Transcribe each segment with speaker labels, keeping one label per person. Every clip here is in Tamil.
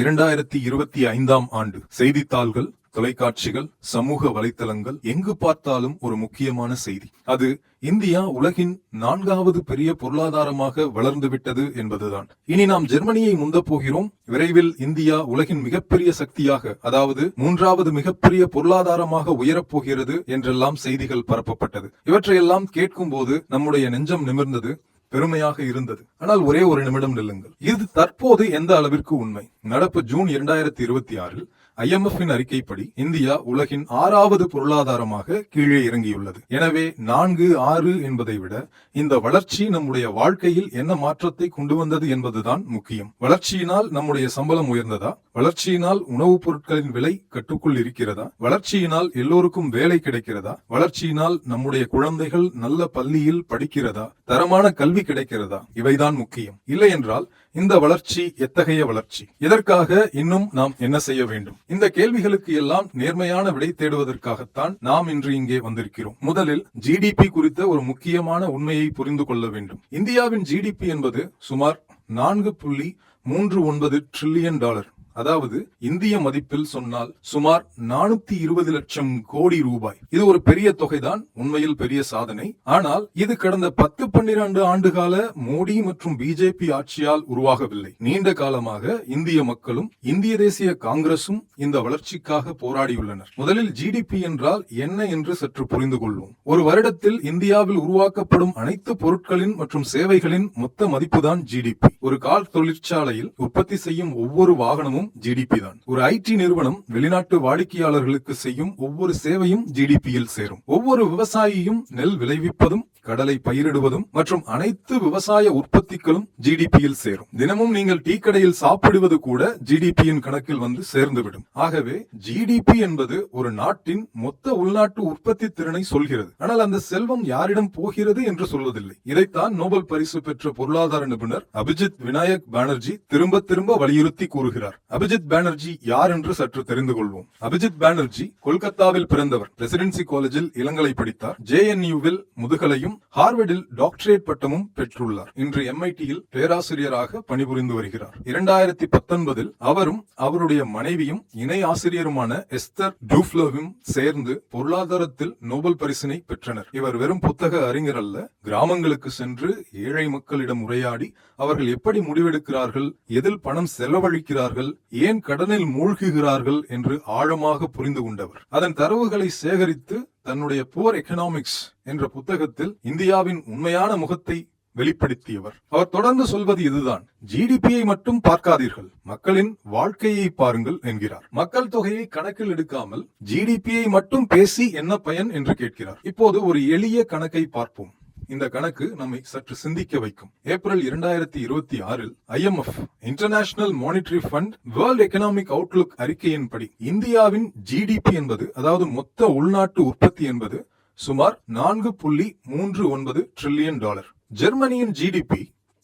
Speaker 1: 2025 செய்தித்தாள்கள், தொலைக்காட்சிகள், சமூக வலைத்தளங்கள் எங்கு பார்த்தாலும் ஒரு முக்கியமான செய்தி. அது இந்தியா உலகின் 4வது பெரிய பொருளாதாரமாக வளர்ந்துவிட்டது என்பதுதான். இனி நாம் ஜெர்மனியை முந்த போகிறோம். விரைவில் இந்தியா உலகின் மிகப்பெரிய சக்தியாக, அதாவது 3வது மிகப்பெரிய பொருளாதாரமாக உயரப்போகிறது என்றெல்லாம் செய்திகள் பரப்பப்பட்டது. இவற்றையெல்லாம் கேட்கும் போது நம்முடைய நெஞ்சம் நிமிர்ந்தது, பெருமையாக இருந்தது. ஆனால் ஒரே ஒரு நிமிடம் நில்லுங்கள். இது தற்போது எந்த அளவிற்கு உண்மை? நடப்பு ஜூன் 2026 IMF அறிக்கைப்படி இந்தியா உலகின் 6வது பொருளாதாரமாக கீழே இறங்கியுள்ளது. எனவே 4, 6 என்பதை விட இந்த வளர்ச்சி நம்முடைய வாழ்க்கையில் என்ன மாற்றத்தை கொண்டு வந்தது என்பதுதான் முக்கியம். வளர்ச்சியினால் நம்முடைய சம்பளம் உயர்ந்ததா? வளர்ச்சியினால் உணவுப் பொருட்களின் விலை கட்டுக்குள் இருக்கிறதா? வளர்ச்சியினால் எல்லோருக்கும் வேலை கிடைக்கிறதா? வளர்ச்சியினால் நம்முடைய குழந்தைகள் நல்ல பள்ளியில் படிக்கிறதா? தரமான கல்வி கிடைக்கிறதா? இவைதான் முக்கியம். இல்லை என்றால் இந்த வளர்ச்சி எத்தகைய வளர்ச்சி? இதற்காக இன்னும் நாம் என்ன செய்ய வேண்டும்? இந்த கேள்விகளுக்கு எல்லாம் நேர்மையான விடை தேடுவதற்காகத்தான் நாம் இன்று இங்கே வந்திருக்கிறோம். முதலில் GDP குறித்த ஒரு முக்கியமான உண்மையை புரிந்து கொள்ள வேண்டும். இந்தியாவின் GDP என்பது சுமார் 4.39 டிரில்லியன் டாலர். அதாவது இந்திய மதிப்பில் சொன்னால் சுமார் 420 லட்சம் கோடி ரூபாய். இது ஒரு பெரிய தொகைதான், உண்மையில் பெரிய சாதனை. ஆனால் இது கடந்த 10-12 ஆண்டுகால மோடி மற்றும் பிஜேபி ஆட்சியால் உருவாகவில்லை. நீண்ட காலமாக இந்திய மக்களும் இந்திய தேசிய காங்கிரசும் இந்த வளர்ச்சிக்காக போராடியுள்ளனர். முதலில் GDP என்றால் என்ன என்று சற்று புரிந்து கொள்வோம். ஒரு வருடத்தில் இந்தியாவில் உருவாக்கப்படும் அனைத்து பொருட்களின் மற்றும் சேவைகளின் மொத்த மதிப்புதான் GDP. ஒரு கார் தொழிற்சாலையில் உற்பத்தி செய்யும் ஒவ்வொரு வாகனமும் GDP தான். ஒரு IT நிறுவனம் வெளிநாட்டு வாடிக்கையாளர்களுக்கு செய்யும் ஒவ்வொரு சேவையும் GDP-யில் சேரும். ஒவ்வொரு விவசாயியும் நெல் விளைவிப்பதும், கடலை பயிரிடுவதும் மற்றும் அனைத்து விவசாய உற்பத்திகளும் GDP-யில் சேரும். தினமும் நீங்கள் டீ கடையில் சாப்பிடுவது கூட GDP-யின் கணக்கில் வந்து சேர்ந்துவிடும். ஆகவே GDP என்பது ஒரு நாட்டின் மொத்த உள்நாட்டு உற்பத்தி திறனை சொல்கிறது. ஆனால் அந்த செல்வம் யாரிடம் போகிறது என்று சொல்வதில்லை. இதைத்தான் நோபல் பரிசு பெற்ற பொருளாதார நிபுணர் அபிஜித் விநாயக் பானர்ஜி திரும்ப திரும்ப வலியுறுத்தி கூறுகிறார். அபிஜித் பானர்ஜி யார் என்று சற்று தெரிந்து கொள்வோம். அபிஜித் பானர்ஜி கொல்கத்தாவில் பிறந்தவர். பிரசிடென்சி காலேஜில் இளங்கலை படித்தார். JNU-வில் முதுகலையும் ஹார்வர்டில் டாக்டரேட் பட்டமும் பெற்றுள்ளார். இன்று MIT-யில் பேராசிரியராக பணிபுரிந்து வருகிறார். 2019 அவரும் அவருடைய மனைவியும் இணை ஆசிரியருமான எஸ்தர் டூஃப்லோவும் சேர்ந்து பொருளாதாரத்தில் நோபல் பரிசினை பெற்றனர். இவர் வெறும் புத்தக அறிஞர் அல்ல. கிராமங்களுக்கு சென்று ஏழை மக்களிடம் உரையாடி அவர்கள் எப்படி முடிவெடுக்கிறார்கள், எதில் பணம் செலவழிக்கிறார்கள், ஏன் கடனில் மூழ்குகிறார்கள் என்று ஆழமாக புரிந்து கொண்டவர். அதன் தரவுகளை சேகரித்து தன்னுடைய புவர் எக்கனாமிக்ஸ் என்ற புத்தகத்தில் இந்தியாவின் உண்மையான முகத்தை வெளிப்படுத்தியவர். அவர் தொடர்ந்து சொல்வது இதுதான்: GDP-யை மட்டும் பார்க்காதீர்கள், மக்களின் வாழ்க்கையை பாருங்கள் என்கிறார். மக்கள் தொகையை கணக்கில் எடுக்காமல் GDP-யை மட்டும் பேசி என்ன பயன் என்று கேட்கிறார். இப்போது ஒரு எளிய கணக்கை பார்ப்போம். இந்த கணக்கு நம்மை சற்று சிந்திக்க வைக்கும். April 2026 IMF international monetary fund world economic Outlook அறிக்கையின்படி இந்தியாவின் GDP என்பது, அதாவது மொத்த உள்நாட்டு உற்பத்தி என்பது சுமார் 4.39 டிரில்லியன் டாலர். ஜெர்மனியின் GDP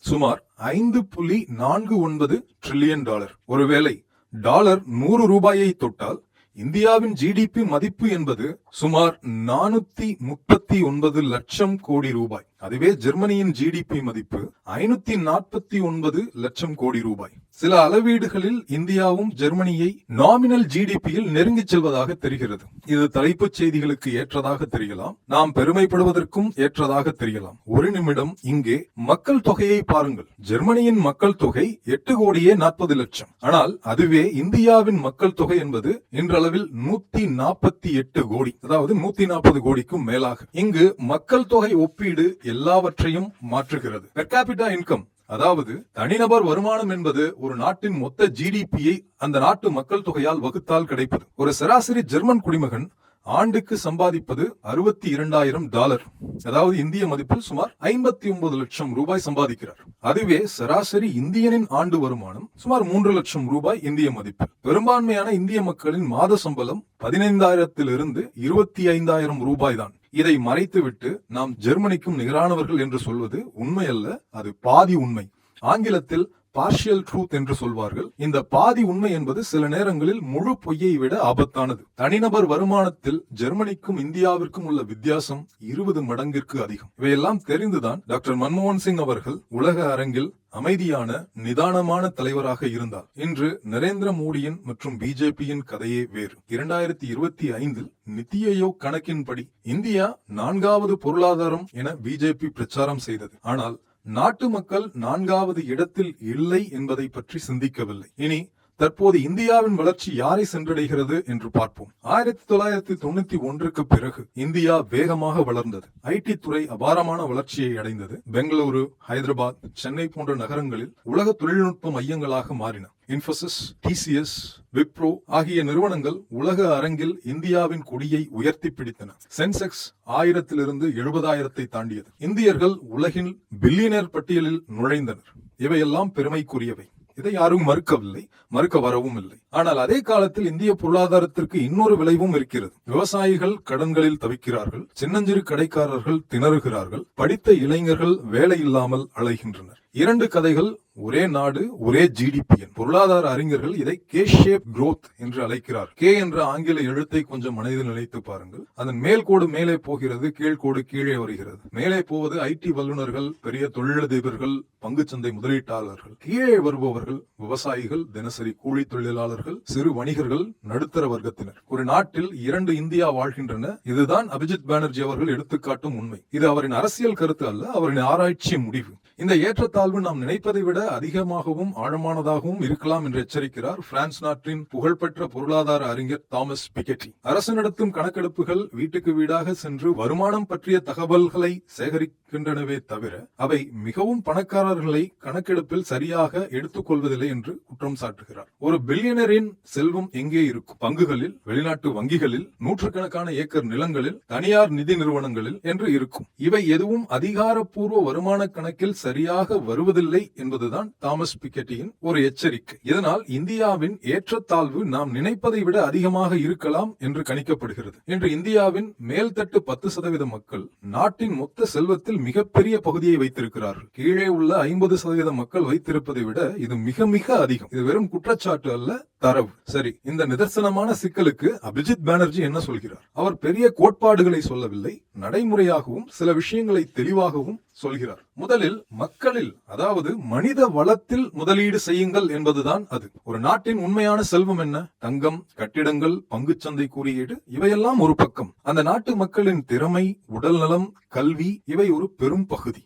Speaker 1: சுமார் 5.49 டிரில்லியன் டாலர். ஒருவேளை டாலர் 100 ரூபாயை தொட்டால் இந்தியாவின் GDP மதிப்பு என்பது சுமார் 439 லட்சம் கோடி ரூபாய். அதுவே ஜெர்மனியின் GDP மதிப்பு 549 லட்சம் கோடி ரூபாய். சில அளவீடுகளில் இந்தியாவும் ஜெர்மனியை நாமினல் GDP-யில் நெருங்கிச் செல்வதாக தெரிகிறது. இது தலைப்புச் செய்திகளுக்கு ஏற்றதாக தெரியலாம், நாம் பெருமைப்படுவதற்கும் ஏற்றதாக தெரியலாம். ஒரு நிமிடம் இங்கே மக்கள் தொகையை பாருங்கள். ஜெர்மனியின் மக்கள் தொகை 8,40 லட்சம். ஆனால் அதுவே இந்தியாவின் மக்கள் தொகை என்பது இன்றளவில் 148 கோடி, அதாவது 140 கோடிக்கும் மேலாக. இங்கு மக்கள் தொகை ஒப்பீடு எல்லாவற்றையும் மாற்றுகிறது. பெர் கேபிட்டா இன்கம், அதாவது தனிநபர் வருமானம் என்பது ஒரு நாட்டின் மொத்த GDP-யை அந்த நாட்டு மக்கள் தொகையால் வகுத்தால் கிடைப்பது. ஒரு சராசரி ஜெர்மன் குடிமகன் ஆண்டுக்கு சம்பாதிப்பது $62,000, அதாவது இந்திய மதிப்பில் சுமார் 59 லட்சம் ரூபாய் சம்பாதிக்கிறார். அதுவே சராசரி இந்தியனின் ஆண்டு வருமானம் சுமார் 3 லட்சம் ரூபாய் இந்திய மதிப்பில். பெரும்பான்மையான இந்திய மக்களின் மாத சம்பளம் 15,000 - 25,000 ரூபாய் தான். இதை மறைத்துவிட்டு நாம் ஜெர்மனிக்கும் நிகரானவர்கள் என்று சொல்வது உண்மை அல்ல, அது பாதி உண்மை. ஆங்கிலத்தில் பார்ஷியல் ட்ரூத் என்று சொல்வார்கள். இந்த பாதி உண்மை என்பது சில நேரங்களில் முழு பொய்யை விட ஆபத்தானது. தனிநபர் வருமானத்தில் ஜெர்மனிக்கும் இந்தியாவிற்கும் உள்ள வித்தியாசம் 20 மடங்கிற்கு அதிகம். இவையெல்லாம் தெரிந்துதான் டாக்டர் மன்மோகன் சிங் அவர்கள் உலக அரங்கில் அமைதியான நிதானமான தலைவராக இருந்தார். இன்று நரேந்திர மோடியின் மற்றும் பிஜேபியின் கதையே வேறு. 2025 நித்தி ஆயோக் கணக்கின்படி இந்தியா 4வது பொருளாதாரம் என பிஜேபி பிரச்சாரம் செய்தது. ஆனால் நாட்டு மக்கள் 4வது இடத்தில் இல்லை என்பதை பற்றி சிந்திக்கவில்லை. இனி தற்போது இந்தியாவின் வளர்ச்சி யாரை சென்றடைகிறது என்று பார்ப்போம். 1991க்கு பிறகு இந்தியா வேகமாக வளர்ந்தது. ஐடி துறை அபாரமான வளர்ச்சியை அடைந்தது. பெங்களூரு, ஹைதராபாத், சென்னை போன்ற நகரங்களில் உலக தொழில்நுட்ப மையங்களாக மாறின. இன்போசிஸ், டிசிஎஸ், விப்ரோ ஆகிய நிறுவனங்கள் உலக அரங்கில் இந்தியாவின் கொடியை உயர்த்தி பிடித்தன. சென்செக்ஸ் 1000 70,000 தாண்டியது. இந்தியர்கள் உலகின் பில்லியனர் பட்டியலில் நுழைந்தனர். இவையெல்லாம் பெருமைக்குரியவை. இதை யாரும் மறுக்கவில்லை, மறுக்க வரவும் இல்லை. ஆனால் அதே காலத்தில் இந்திய பொருளாதாரத்திற்கு இன்னொரு விளைவும் இருக்கிறது. விவசாயிகள் கடன்களில் தவிக்கிறார்கள், சின்னஞ்சிறு கடைக்காரர்கள் திணறுகிறார்கள், படித்த இளைஞர்கள் வேலை இல்லாமல் அலைகின்றனர். 2 கதைகள், ஒரே நாடு, ஒரே ஜிடிபி. பொருளாதார அறிஞர்கள் இதை கே ஷேப் growth என்று அழைக்கிறார். கே என்ற ஆங்கில எழுத்தை கொஞ்சம் மனதில் நினைத்து பாருங்கள். அதன் மேல் கோடு மேலே போகிறது, கீழ்கோடு கீழே வருகிறது. மேலே போவது ஐடி வல்லுநர்கள், பெரிய தொழிலதிபர்கள், பங்குச்சந்தை முதலீட்டாளர்கள். கீழே வருபவர்கள் விவசாயிகள், தினசரி கூலி தொழிலாளர்கள், சிறு வணிகர்கள், நடுத்தர வர்க்கத்தினர். ஒரு நாட்டில் 2 இந்தியா வாழ்கின்றன. இதுதான் அபிஜித் பானர்ஜி அவர்கள் எடுத்துக்காட்டும் உண்மை. இது அவரின் அரசியல் கருத்து அல்ல, அவரின் ஆராய்ச்சி முடிவு. இந்த ஏற்றத்தாழ்வு நாம் நினைப்பதை விட அதிகமாகவும் ஆழமானதாகவும் இருக்கலாம் என்று எச்சரிக்கிறார் பிரான்ஸ் நாட்டின் புகழ்பெற்ற பொருளாதார அறிஞர் தாமஸ் பிகெட்டி. அரசு நடத்தும் கணக்கெடுப்புகள் வீட்டுக்கு வீடாக சென்று வருமானம் பற்றிய தகவல்களை சேகரிக்கின்றனவே தவிர அவை மிகவும் பணக்காரர்களை கணக்கெடுப்பில் சரியாக எடுத்துக் கொள்வதில்லை என்று குற்றம் சாட்டுகிறார். ஒரு பில்லியனரின் செல்வம் எங்கே இருக்கும்? பங்குகளில், வெளிநாட்டு வங்கிகளில், நூற்றுக்கணக்கான ஏக்கர் நிலங்களில், தனியார் நிதி நிறுவனங்களில் என்று இருக்கும். இவை எதுவும் அதிகாரப்பூர்வ வருமான கணக்கில் சரியாக வருவதில்லை என்பதுதான் தாமஸ் பிகெட்டியின் ஒரு எச்சரிக்கை. இதனால் இந்தியாவின் ஏற்றத்தாழ்வு நாம் நினைப்பதை விட அதிகமாக இருக்கலாம் என்று கணிக்கப்படுகிறது. இன்று இந்தியாவின் மேல்தட்டு 10% மக்கள் நாட்டின் மொத்த செல்வத்தில் மிகப்பெரிய பகுதியை வைத்திருக்கிறார்கள். கீழே உள்ள 50% மக்கள் வைத்திருப்பதை விட இது மிக மிக அதிகம். இது வெறும் குற்றச்சாட்டு அல்ல, தரவு. சரி, இந்த நிதர்சனமான சிக்கலுக்கு அபிஜித் பானர்ஜி என்ன சொல்கிறார்? அவர் பெரிய கோட்பாடுகளை சொல்லவில்லை, நடைமுறையாகவும் சில விஷயங்களை தெளிவாகவும் சொல்கிறார். முதலில் மக்களில், அதாவது மனித வளத்தில் முதலீடு செய்யுங்கள் என்பதுதான் அது. ஒரு நாட்டின் உண்மையான செல்வம் என்ன? தங்கம், கட்டிடங்கள், பங்குச்சந்தை குறியீடு, இவையெல்லாம் ஒரு பக்கம். அந்த நாட்டு மக்களின் திறமை, உடல்நலம், கல்வி, இவை ஒரு பெரும் பகுதி.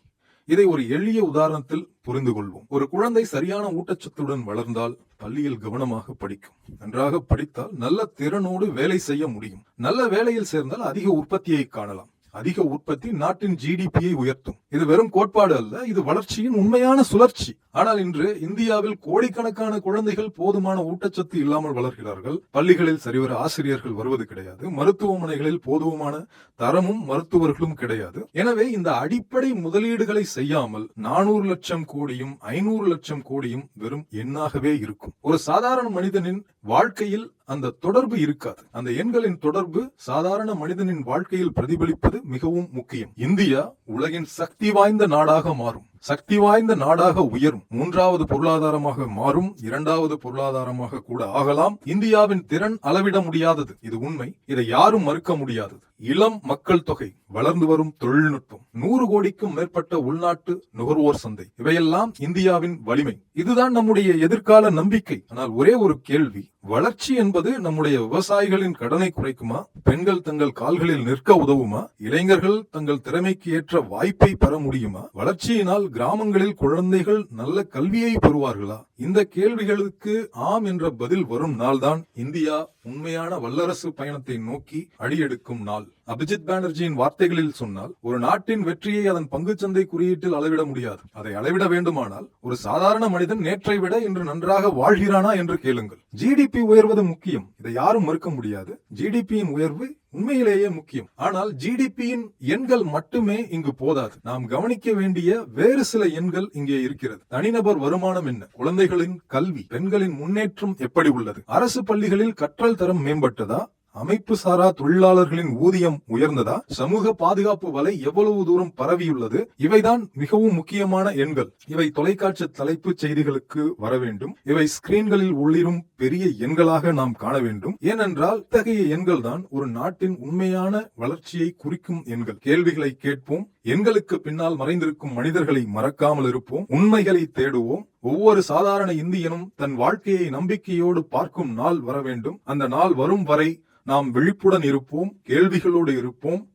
Speaker 1: இதை ஒரு எளிய உதாரணத்தில் புரிந்து கொள்வோம். ஒரு குழந்தை சரியான ஊட்டச்சத்துடன் வளர்ந்தால் பள்ளியில் கவனமாக படிக்கும். நன்றாக படித்தால் நல்ல திறனோடு வேலை செய்ய முடியும். நல்ல வேலையில் சேர்ந்தால் அதிக உற்பத்தியை காணலாம். அதிக உற்பத்தி நாட்டின் ஜிடிபியை உயர்த்தும். இது வெறும் கோட்பாடு அல்ல, இது வளர்ச்சியின் உண்மையான சுழற்சி. ஆனால் இன்று இந்தியாவில் கோடிக்கணக்கான குழந்தைகள் போதுமான ஊட்டச்சத்து இல்லாமல் வளர்கிறார்கள். பள்ளிகளில் சரிவர ஆசிரியர்கள் வருவது கிடையாது. மருத்துவமனைகளில் போதுமான தரமும் மருத்துவர்களும் கிடையாது. எனவே இந்த அடிப்படை முதலீடுகளை செய்யாமல் 400 லட்சம் கோடியும் 500 லட்சம் கோடியும் வெறும் எண்ணாகவே இருக்கும். ஒரு சாதாரண மனிதனின் வாழ்க்கையில் அந்த தொடர்பு இருக்காது. அந்த எண்களின் தொடர்பு சாதாரண மனிதனின் வாழ்க்கையில் பிரதிபலிப்பது மிகவும் முக்கியம். இந்தியா உலகின் சக்தி வாய்ந்த நாடாக மாறும், சக்தி வாய்ந்த நாடாக உயரும், 3வது பொருளாதாரமாக மாறும், 2வது பொருளாதாரமாக கூட ஆகலாம். இந்தியாவின் திறன் அளவிட முடியாதது, இது உண்மை. இதை யாரும் மறுக்க முடியாதது. இளம் மக்கள் தொகை, வளர்ந்து வரும் தொழில்நுட்பம், 100 கோடிக்கும் மேற்பட்ட உள்நாட்டு நுகர்வோர் சந்தை, இவையெல்லாம் இந்தியாவின் வலிமை. இதுதான் நம்முடைய எதிர்கால நம்பிக்கை. ஆனால் ஒரே ஒரு கேள்வி, வளர்ச்சி என்பது நம்முடைய விவசாயிகளின் கடனை குறைக்குமா? பெண்கள் தங்கள் கால்களில் நிற்க உதவுமா? இளைஞர்கள் தங்கள் திறமைக்கு ஏற்ற வாய்ப்பை பெற முடியுமா? வளர்ச்சியினால் கிராமங்களில் குழந்தைகள் நல்ல கல்வியை பெறுவார்களா? இந்த கேள்விகளுக்கு ஆம் என்ற பதில் வரும் நாள்தான் இந்தியா உண்மையான வல்லரசு பயணத்தை நோக்கி அடியெடுக்கும் நாள். அபிஜித் பானர்ஜியின் வார்த்தைகளில் சொன்னால், ஒரு நாட்டின் வெற்றியை அதன் பங்குச்சந்தை குறியீட்டில் அளவிட முடியாது. அதை அளவிட வேண்டுமானால் ஒரு சாதாரண மனிதன் நேற்றை விட இன்று நன்றாக வாழ்கிறானா என்று கேளுங்கள். ஜிடிபி உயர்வது முக்கியம், இதை யாரும் மறுக்க முடியாது. ஜிடிபியின் உயர்வு உண்மையிலேயே முக்கியம். ஆனால் ஜிடிபியின் எண்கள் மட்டுமே இங்கு போதாது. நாம் கவனிக்க வேண்டிய வேறு சில எண்கள் இங்கே இருக்கிறது. தனிநபர் வருமானம் என்ன? குழந்தைகளின் கல்வி, பெண்களின் முன்னேற்றம் எப்படி உள்ளது? அரசு பள்ளிகளில் கற்றல் தரம் மேம்பட்டதா? அமைப்பு சாரா தொழிலாளர்களின் ஊதியம் உயர்ந்ததா? சமூக பாதுகாப்பு வலை எவ்வளவு தூரம் பரவியுள்ளது? இவைதான் மிகவும் முக்கியமான எண்கள். இவை தொலைக்காட்சி தலைப்புச் செய்திகளுக்கு வர வேண்டும். இவை ஸ்கிரீன்களில் உள்ளிரும் பெரிய எண்களாக நாம் காண வேண்டும். ஏனென்றால் இத்தகைய எண்கள் தான் ஒரு நாட்டின் உண்மையான வளர்ச்சியை குறிக்கும் எண்கள். கேள்விகளை கேட்போம். எண்களுக்கு பின்னால் மறைந்திருக்கும் மனிதர்களை மறக்காமல் இருப்போம். உண்மைகளை தேடுவோம். ஒவ்வொரு சாதாரண இந்தியனும் தன் வாழ்க்கையை நம்பிக்கையோடு பார்க்கும் நாள் வர வேண்டும். அந்த நாள் வரும் வரை நாம் விழிப்புடன் இருப்போம், கேள்விகளோடு இருப்போம்.